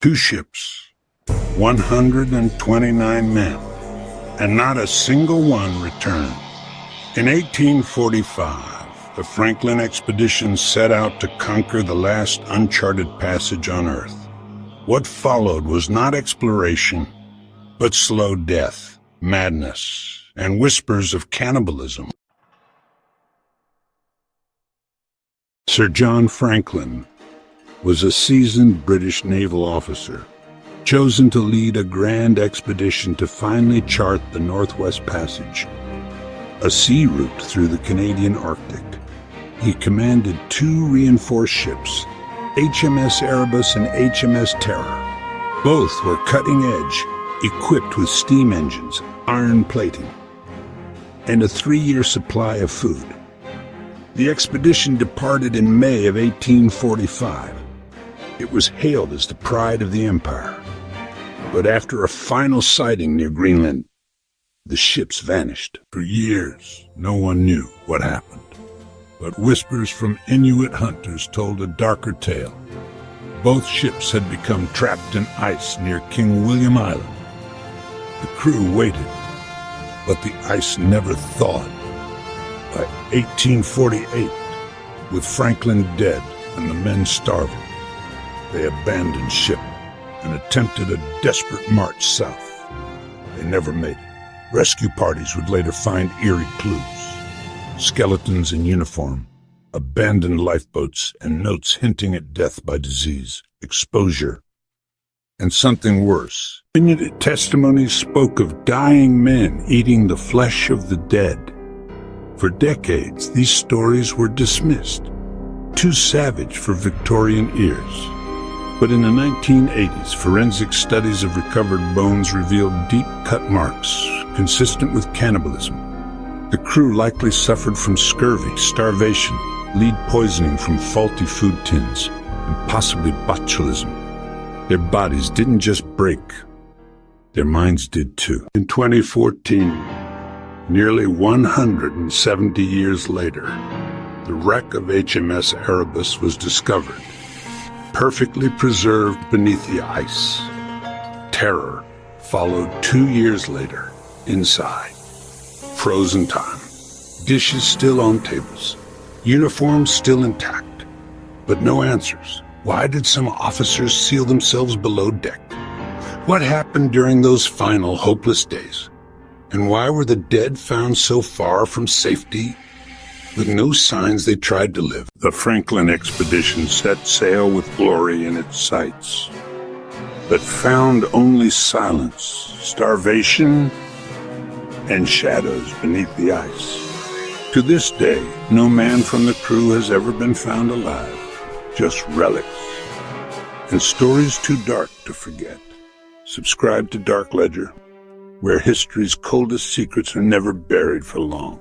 2 ships, 129 men, and not a single one returned. In 1845, the Franklin expedition set out to conquer the last uncharted passage on Earth. What followed was not exploration, but slow death, madness, and whispers of cannibalism. Sir John Franklin was a seasoned British naval officer, chosen to lead a grand expedition to finally chart the Northwest Passage, a sea route through the Canadian Arctic. He commanded 2 reinforced ships, HMS Erebus and HMS Terror. Both were cutting-edge, equipped with steam engines, iron plating, and a 3-year supply of food. The expedition departed in May of 1845. It was hailed as the pride of the Empire. But after a final sighting near Greenland, the ships vanished. For years, no one knew what happened. But whispers from Inuit hunters told a darker tale. Both ships had become trapped in ice near King William Island. The crew waited, but the ice never thawed. By 1848, with Franklin dead and the men starving, they abandoned ship and attempted a desperate march south. They never made it. Rescue parties would later find eerie clues: skeletons in uniform, abandoned lifeboats, and notes hinting at death by disease, exposure, and something worse. Inuit testimonies spoke of dying men eating the flesh of the dead. For decades, these stories were dismissed, too savage for Victorian ears. But in the 1980s, forensic studies of recovered bones revealed deep cut marks consistent with cannibalism. The crew likely suffered from scurvy, starvation, lead poisoning from faulty food tins, and possibly botulism. Their bodies didn't just break, their minds did too. In 2014, nearly 170 years later, the wreck of HMS Erebus was discovered, perfectly preserved beneath the ice. Terror followed 2 years later, inside. Frozen time. Dishes still on tables. Uniforms still intact. But no answers. Why did some officers seal themselves below deck? What happened during those final hopeless days? And why were the dead found so far from safety, with no signs they tried to live? The Franklin expedition set sail with glory in its sights, but found only silence, starvation, and shadows beneath the ice. To this day, no man from the crew has ever been found alive, just relics and stories too dark to forget. Subscribe to Dark Ledger, where history's coldest secrets are never buried for long.